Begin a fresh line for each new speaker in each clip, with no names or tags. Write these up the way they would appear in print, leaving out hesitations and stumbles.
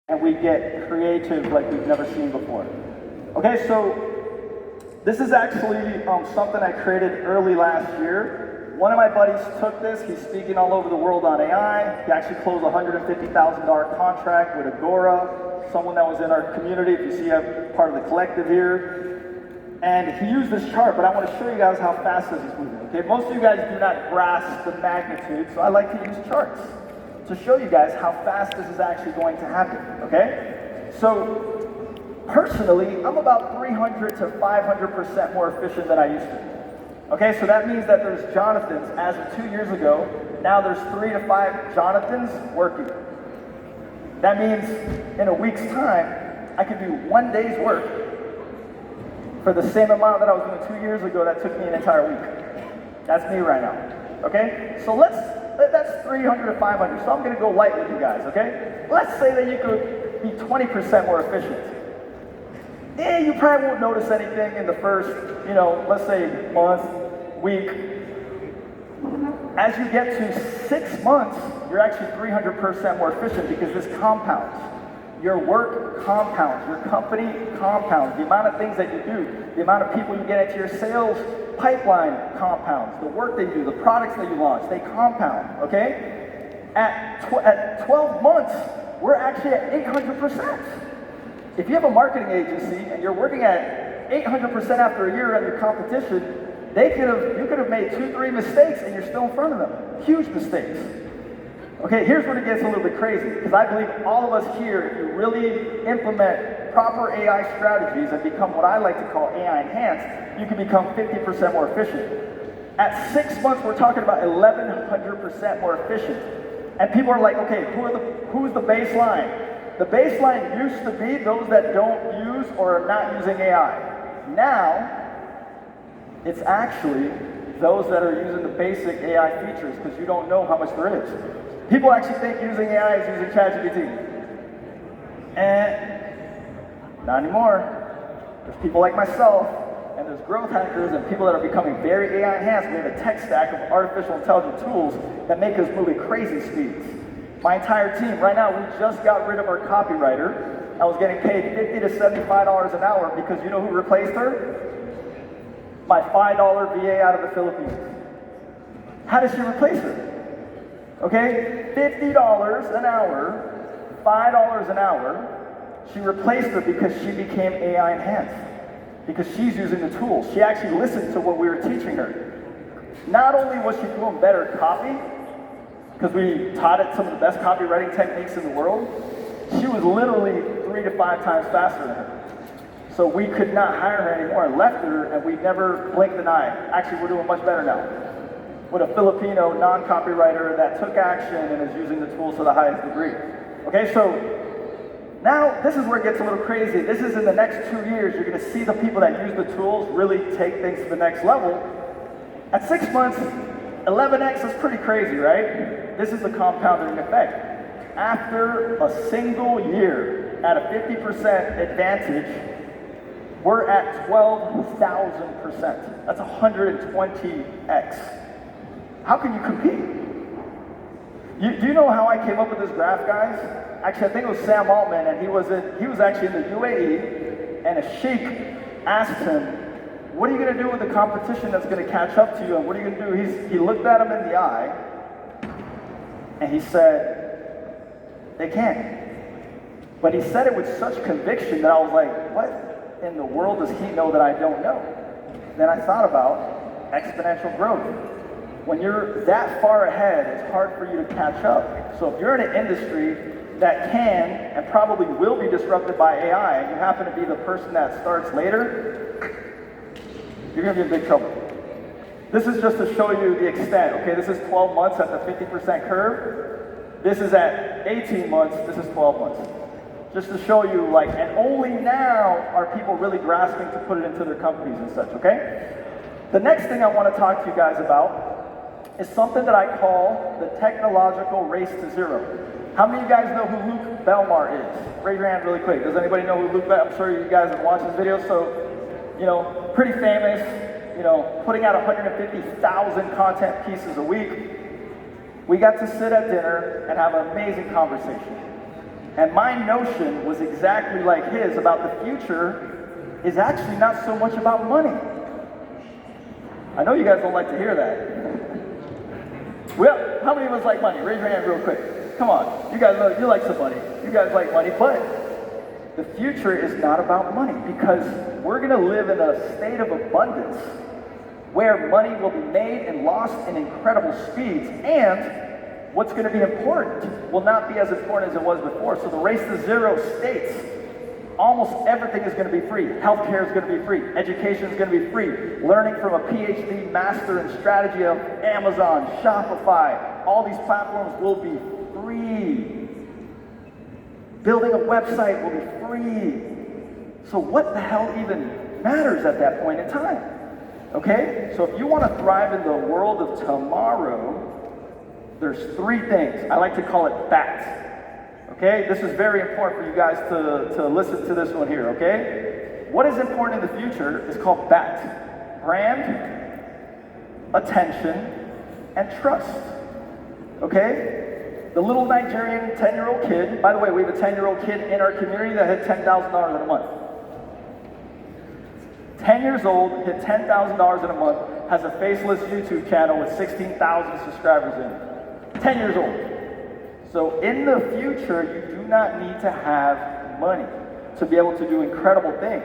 and we get creative like we've never seen before. Okay, so this is actually something I created early last year. One of my buddies took this. He's speaking all over the world on AI. He actually closed a $150,000 contract with Agora, someone that was in our community. If you see, I'm part of the collective here. And he used this chart, but I want to show you guys how fast this is moving. Okay, most of you guys do not grasp the magnitude, so I like to use charts to show you guys how fast this is actually going to happen. Okay, so personally, I'm about 300 to 500% more efficient than I used to be. Okay, so that means that there's Jonathans, as of 2 years ago, now there's 3 to 5 Jonathans working. That means in a week's time, I could do 1 day's work for the same amount that I was doing 2 years ago that took me an entire week. That's me right now, okay? So that's 300 to 500, so I'm gonna go light with you guys, okay? Let's say that you could be 20% more efficient. Yeah, you probably won't notice anything in the first, let's say month, week. As you get to 6 months, you're actually 300% more efficient because this compounds. Your work compounds, your company compounds, the amount of things that you do, the amount of people you get into your sales pipeline compounds, the work they do, the products that you launch, they compound, okay? At 12 months, we're actually at 800%. If you have a marketing agency and you're working at 800% after a year on your competition, you could have made 2-3 mistakes and you're still in front of them. Huge mistakes. Okay, here's when it gets a little bit crazy, because I believe all of us here, if you really implement proper AI strategies and become what I like to call AI enhanced, you can become 50% more efficient. At 6 months, we're talking about 1,100% more efficient. And people are like, okay, who's the baseline? The baseline used to be those that don't use or are not using AI. Now, it's actually those that are using the basic AI features because you don't know how much there is. People actually think using AI is using ChatGPT. And not anymore. There's people like myself, and there's growth hackers and people that are becoming very AI enhanced. We have a tech stack of artificial intelligence tools that make us move at crazy speeds. My entire team, right now, we just got rid of our copywriter. I was getting paid $50 to $75 an hour because you know who replaced her? My $5 VA out of the Philippines. How did she replace her? Okay, $50 an hour, $5 an hour. She replaced her because she became AI enhanced. Because she's using the tools. She actually listened to what we were teaching her. Not only was she doing better copy, because we taught it some of the best copywriting techniques in the world, she was literally 3 to 5 times faster than her. So we could not hire her anymore and left her, and we never blinked an eye. Actually, we're doing much better now. With a Filipino non-copywriter that took action and is using the tools to the highest degree. Okay, so now this is where it gets a little crazy. This is in the next 2 years, you're gonna see the people that use the tools really take things to the next level. At 6 months, 11x is pretty crazy, right? This is the compounding effect. After a single year at a 50% advantage, we're at 12,000%. That's 120x. How can you compete? Do you know how I came up with this graph, guys? Actually, I think it was Sam Altman, and he was actually in the UAE, and a sheikh asked him, what are you going to do with the competition that's going to catch up to you, and what are you going to do? He looked at him in the eye, and he said, they can't. But he said it with such conviction that I was like, what in the world does he know that I don't know? Then I thought about exponential growth. When you're that far ahead, it's hard for you to catch up. So if you're in an industry that can and probably will be disrupted by AI, and you happen to be the person that starts later, you're gonna be in big trouble. This is just to show you the extent, okay? This is 12 months at the 50% curve. This is at 18 months, this is 12 months. Just to show you, and only now are people really grasping to put it into their companies and such, okay? The next thing I wanna talk to you guys about is something that I call the technological race to zero. How many of you guys know who Luke Belmar is? Raise your hand really quick. Does anybody know who Luke Belmar is? I'm sure you guys have watched his videos. So, pretty famous, putting out 150,000 content pieces a week. We got to sit at dinner and have an amazing conversation. And my notion was exactly like his about the future is actually not so much about money. I know you guys don't like to hear that. Well, how many of us like money? Raise your hand real quick. Come on, you guys know you like some money. You guys like money, but the future is not about money because we're gonna live in a state of abundance where money will be made and lost in incredible speeds, and what's going to be important will not be as important as it was before. So the race to zero states almost everything is going to be free. Healthcare is going to be free. Education is going to be free. Learning from a PhD master in strategy of Amazon, Shopify, all these platforms will be free. Building a website will be free. So what the hell even matters at that point in time? Okay? So if you want to thrive in the world of tomorrow, there's three things. I like to call it BAT. Okay? This is very important for you guys to listen to this one here, okay? What is important in the future is called BAT. Brand, attention, and trust. Okay? The little Nigerian 10-year-old kid, by the way, we have a 10-year-old kid in our community that hit $10,000 in a month. 10 years old, hit $10,000 in a month, has a faceless YouTube channel with 16,000 subscribers in it. 10 years old. So in the future, you do not need to have money to be able to do incredible things.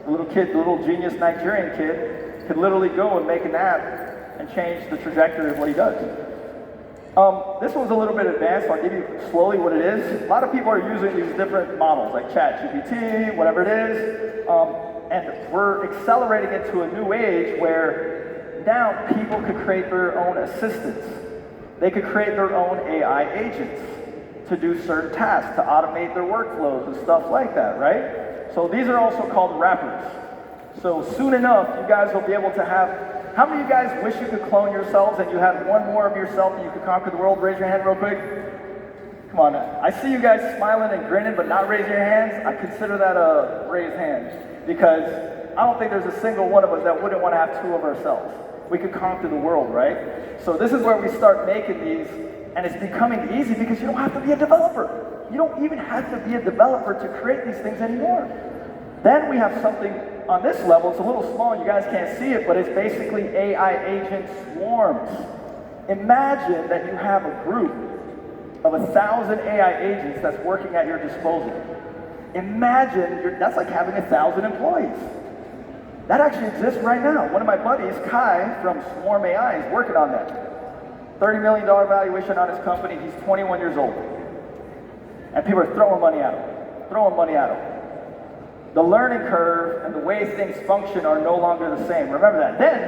The little kid, the little genius Nigerian kid, could literally go and make an app and change the trajectory of what he does. This one's a little bit advanced, so I'll give you slowly what it is. A lot of people are using these different models, like ChatGPT, whatever it is, and we're accelerating into a new age where now people could create their own assistants. They could create their own AI agents to do certain tasks, to automate their workflows and stuff like that, right? So these are also called rappers. So soon enough, you guys will be able to have. How many of you guys wish you could clone yourselves and you had one more of yourself and you could conquer the world? Raise your hand real quick. Come on. I see you guys smiling and grinning, but not raising your hands. I consider that a raised hand because I don't think there's a single one of us that wouldn't want to have two of ourselves. We could conquer the world, right? So this is where we start making these, and it's becoming easy because you don't have to be a developer. You don't even have to be a developer to create these things anymore. Then we have something on this level. It's a little small, you guys can't see it, but it's basically AI agent swarms. Imagine that you have a group of 1,000 AI agents that's working at your disposal. Imagine, that's like having 1,000 employees. That actually exists right now. One of my buddies, Kai, from Swarm AI, is working on that. $30 million valuation on his company. He's 21 years old. And people are throwing money at him. The learning curve and the way things function are no longer the same. Remember that. Then,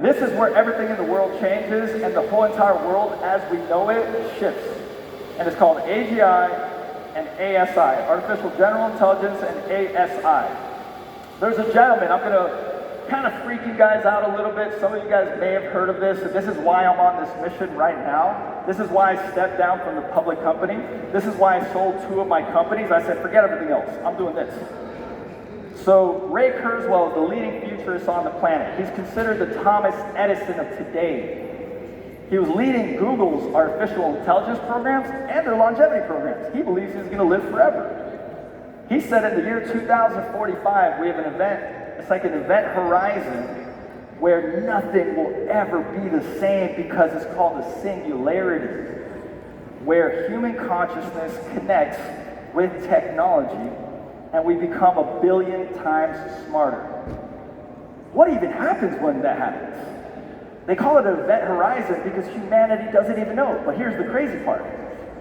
this is where everything in the world changes and the whole entire world as we know it shifts. And it's called AGI and ASI, Artificial General Intelligence and ASI. There's a gentleman, I'm going to kind of freak you guys out a little bit. Some of you guys may have heard of this, and this is why I'm on this mission right now. This is why I stepped down from the public company. This is why I sold 2 of my companies. I said, forget everything else. I'm doing this. So Ray Kurzweil is the leading futurist on the planet. He's considered the Thomas Edison of today. He was leading Google's artificial intelligence programs and their longevity programs. He believes he's going to live forever. He said in the year 2045, we have an event, it's like an event horizon where nothing will ever be the same because it's called a singularity, where human consciousness connects with technology and we become 1 billion times smarter. What even happens when that happens? They call it an event horizon because humanity doesn't even know. But here's the crazy part.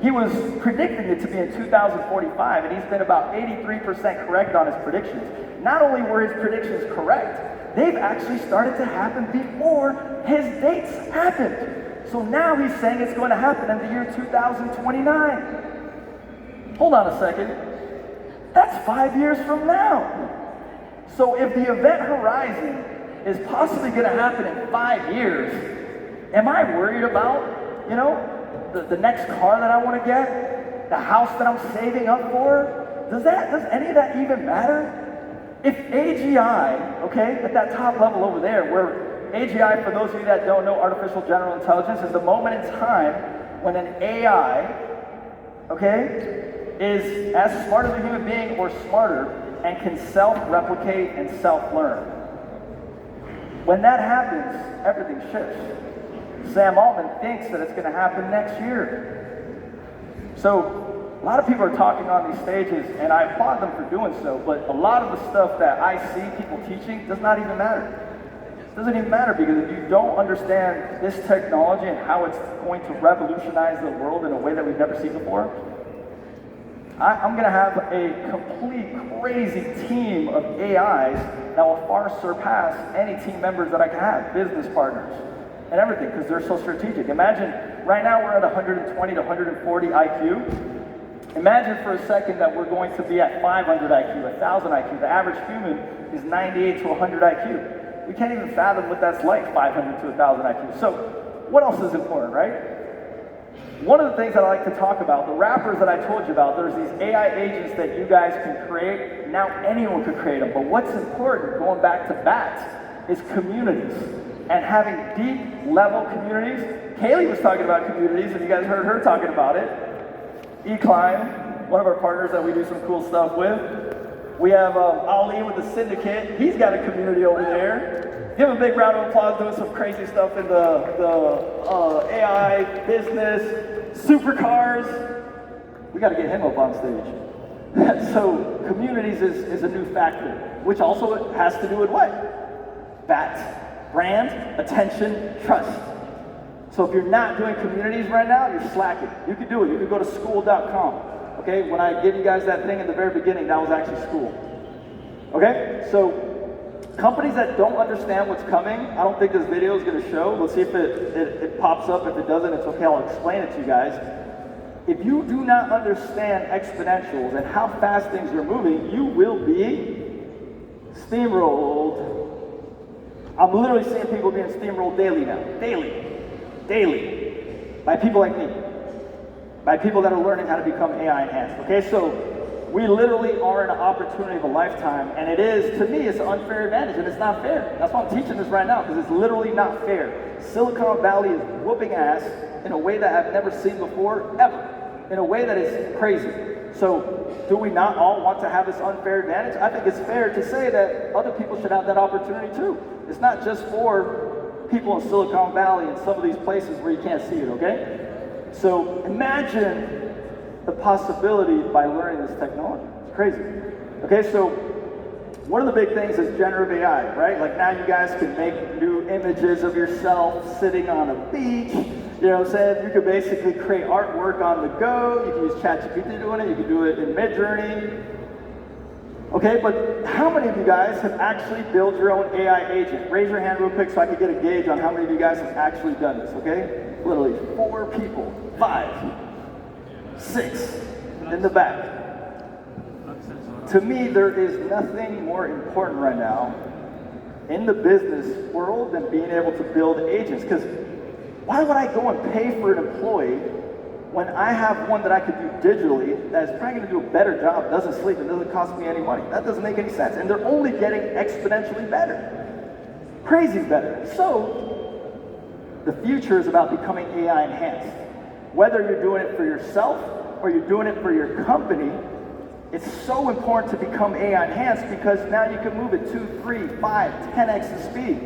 He was predicting it to be in 2045, and he's been about 83% correct on his predictions. Not only were his predictions correct, they've actually started to happen before his dates happened. So now he's saying it's going to happen in the year 2029. Hold on a second. That's 5 years from now. So if the event horizon is possibly going to happen in 5 years, am I worried about, the next car that I want to get, the house that I'm saving up for? Does any of that even matter? If AGI, okay, at that top level over there, where AGI, for those of you that don't know, Artificial General Intelligence, is the moment in time when an AI, okay, is as smart as a human being or smarter and can self-replicate and self-learn. When that happens, everything shifts. Sam Altman thinks that it's going to happen next year. So a lot of people are talking on these stages, and I applaud them for doing so, but a lot of the stuff that I see people teaching does not even matter. It doesn't even matter, because if you don't understand this technology and how it's going to revolutionize the world in a way that we've never seen before, I'm going to have a complete crazy team of AIs that will far surpass any team members that I can have, business partners, and everything, because they're so strategic. Imagine, right now we're at 120 to 140 IQ. Imagine for a second that we're going to be at 500 IQ, 1,000 IQ. The average human is 98 to 100 IQ. We can't even fathom what that's like, 500 to 1,000 IQ. So what else is important, right? One of the things that I like to talk about, the wrappers that I told you about, there's these AI agents that you guys can create. Now anyone could create them. But what's important, going back to BATS, is communities. And having deep level communities. Kaylee was talking about communities, and you guys heard her talking about it. eClimb, one of our partners that we do some cool stuff with. We have Ali with the Syndicate. He's got a community over there. Give him a big round of applause, doing some crazy stuff in the AI business, supercars. We got to get him up on stage. So communities is a new factor, which also has to do with what? BAT, brand, attention, trust. So if you're not doing communities right now, you're slacking. You can do it. You can go to school.com. Okay, when I gave you guys that thing in the very beginning, that was actually school. Okay, so companies that don't understand what's coming, I don't think this video is going to show. Let's see if it pops up. If it doesn't, it's okay. I'll explain it to you guys. If you do not understand exponentials and how fast things are moving, you will be steamrolled. I'm literally seeing people being steamrolled daily now. Daily. By people like me. By people that are learning how to become AI enhanced. Okay, so we literally are in an opportunity of a lifetime, and it is, to me, it's an unfair advantage, and it's not fair. That's why I'm teaching this right now, because it's literally not fair. Silicon Valley is whooping ass in a way that I've never seen before, ever. In a way that is crazy. So, do we not all want to have this unfair advantage? I think it's fair to say that other people should have that opportunity too. It's not just for people in Silicon Valley and some of these places where you can't see it, okay? So, imagine the possibility by learning this technology. It's crazy. Okay, so one of the big things is generative AI, right? Like now you guys can make new images of yourself sitting on a beach. You know what I'm saying? You could basically create artwork on the go. You can use ChatGPT doing it. You can do it in Midjourney. Okay, but how many of you guys have actually built your own AI agent? Raise your hand real quick so I can get a gauge on how many of you guys have actually done this, okay? Literally 4 people, 5, 6 in the back. To me, there is nothing more important right now in the business world than being able to build agents. Because why would I go and pay for an employee when I have one that I could do digitally that's probably going to do a better job, doesn't sleep, and doesn't cost me any money? That doesn't make any sense. And they're only getting exponentially better. Crazy better. So, the future is about becoming AI enhanced. Whether you're doing it for yourself or you're doing it for your company, it's so important to become AI enhanced because now you can move at 2, 3, 5, 10x the speed.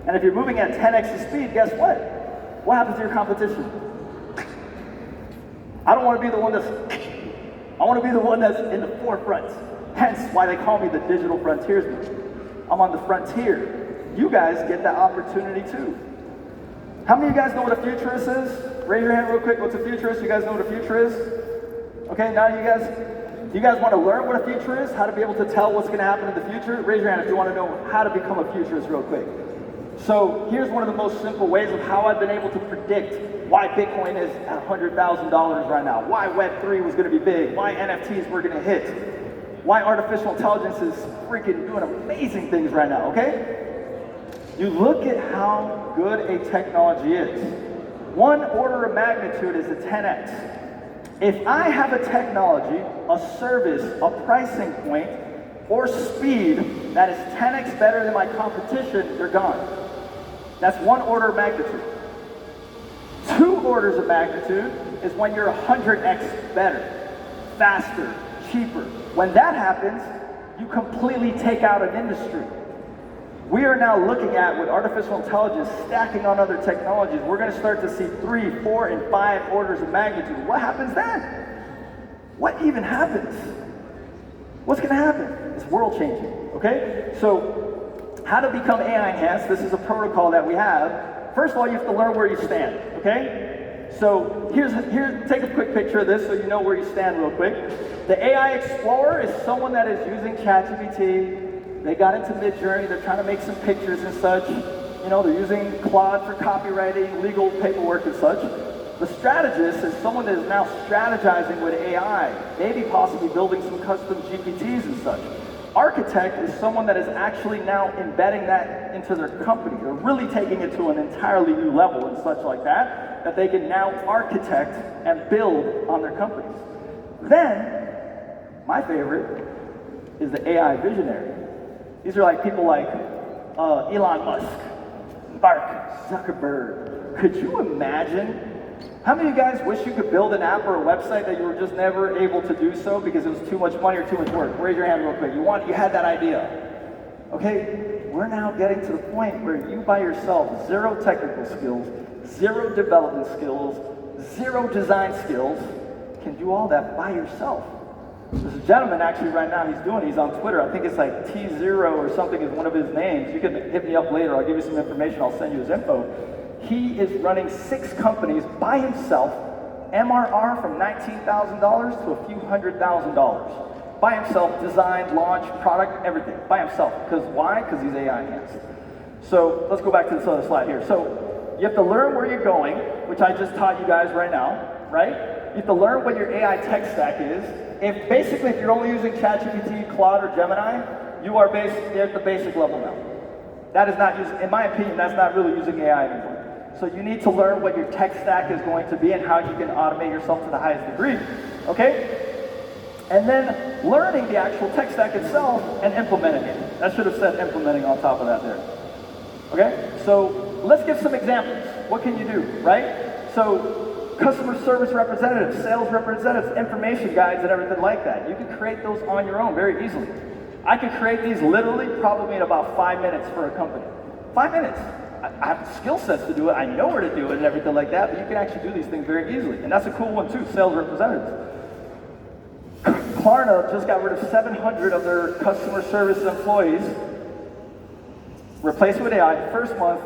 And if you're moving at 10x the speed, guess what? What happens to your competition? I don't want to be the one I want to be the one that's in the forefront. Hence why they call me the digital frontiersman. I'm on the frontier. You guys get that opportunity too. How many of you guys know what a futurist is? Raise your hand real quick. What's a futurist? You guys know what a future is? Okay, now you guys want to learn what a future is? How to be able to tell what's going to happen in the future? Raise your hand if you want to know how to become a futurist real quick. So here's one of the most simple ways of how I've been able to predict why Bitcoin is at $100,000 right now, why Web3 was going to be big, why NFTs were going to hit, why artificial intelligence is freaking doing amazing things right now, okay? You look at how good a technology is. One order of magnitude is a 10x. If I have a technology, a service, a pricing point, or speed that is 10x better than my competition, they're gone. That's one order of magnitude. 2 orders of magnitude is when you're 100x better. faster, cheaper. When that happens, you completely take out an industry. We are now looking at, with artificial intelligence stacking on other technologies, we're going to start to see 3, 4, and 5 orders of magnitude. What happens then? What even happens? What's going to happen? It's world changing, okay? So, how to become AI enhanced, this is a protocol that we have. First of all, you have to learn where you stand, okay? So, here's take a quick picture of this so you know where you stand real quick. The AI Explorer is someone that is using ChatGPT. They got into Midjourney, they're trying to make some pictures and such. You know, they're using Claude for copywriting, legal paperwork and such. The strategist is someone that is now strategizing with AI, maybe possibly building some custom GPTs and such. Architect is someone that is actually now embedding that into their company. They're really taking it to an entirely new level and such like that, that they can now architect and build on their companies. Then, my favorite is the AI visionary. These are like people like Elon Musk, Mark Zuckerberg. Could you imagine? How many of you guys wish you could build an app or a website that you were just never able to do so because it was too much money or too much work? Raise your hand real quick. You had that idea. Okay, we're now getting to the point where you by yourself, 0 technical skills, 0 development skills, 0 design skills, can do all that by yourself. There's a gentleman actually right now, he's on Twitter. I think it's like T0 or something is one of his names. You can hit me up later. I'll give you some information. I'll send you his info. He is running 6 companies by himself, MRR from $19,000 to a few $100,000. By himself, design, launch, product, everything, by himself. Because why? Because he's AI enhanced. So let's go back to this other slide here. So you have to learn where you're going, which I just taught you guys right now, right? You have to learn what your AI tech stack is. If you're only using ChatGPT, Claude, or Gemini, you are at the basic level now. That is not using, in my opinion, that's not really using AI anymore. So you need to learn what your tech stack is going to be and how you can automate yourself to the highest degree, okay? And then learning the actual tech stack itself and implementing it. I should have said implementing on top of that there. Okay, so let's give some examples. What can you do, right? So customer service representatives, sales representatives, information guides, and everything like that. You can create those on your own very easily. I could create these literally probably in about 5 minutes for a company. 5 minutes. I have the skill sets to do it, I know where to do it and everything like that, but you can actually do these things very easily. And that's a cool one too, sales representatives. Klarna just got rid of 700 of their customer service employees, replaced with AI. First month,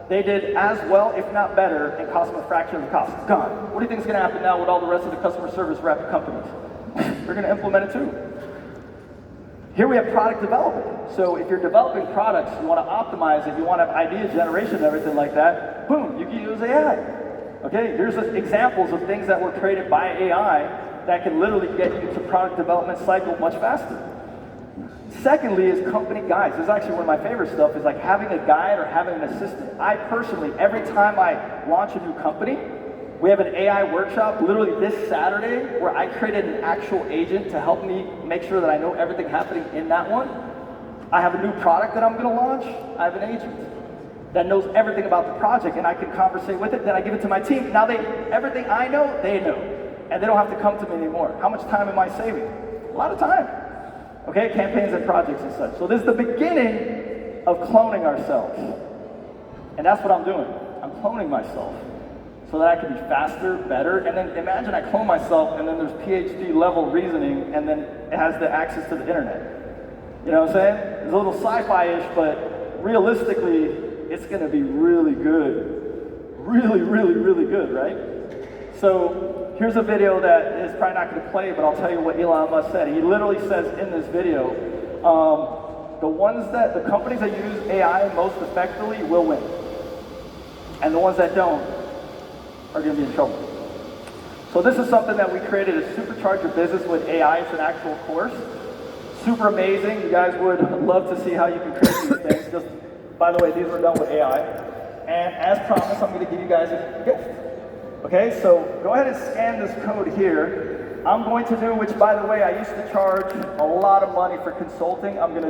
they did as well, if not better, and cost them a fraction of the cost. Gone. What do you think is going to happen now with all the rest of the customer service rep companies? They're going to implement it too. Here we have product development. So if you're developing products, you want to optimize it, you want to have idea generation and everything like that, boom, you can use AI. Okay, here's examples of things that were created by AI that can literally get you to product development cycle much faster. Secondly is company guides. This is actually one of my favorite stuff, is like having a guide or having an assistant. I personally, every time I launch a new company, we have an AI workshop literally this Saturday where I created an actual agent to help me make sure that I know everything happening in that one. I have a new product that I'm going to launch. I have an agent that knows everything about the project, and I can conversate with it. Then I give it to my team. Now everything I know, they know. And they don't have to come to me anymore. How much time am I saving? A lot of time. Okay, campaigns and projects and such. So this is the beginning of cloning ourselves. And that's what I'm doing. I'm cloning myself, so that I can be faster, better, and then imagine I clone myself and then there's PhD level reasoning and then it has the access to the internet. You know what I'm saying? It's a little sci-fi-ish, but realistically, it's gonna be really good. Really, really, really good, right? So here's a video that is probably not gonna play, but I'll tell you what Elon Musk said. He literally says in this video, the companies that use AI most effectively will win. And the ones that don't are going to be in trouble. So this is something that we created, is Supercharge Your Business with AI. It's an actual course. Super amazing. You guys would love to see how you can create these things. Just, by the way, these were done with AI. And as promised, I'm going to give you guys a gift. Okay, so go ahead and scan this code here. I'm going to do, which by the way, I used to charge a lot of money for consulting. I'm going to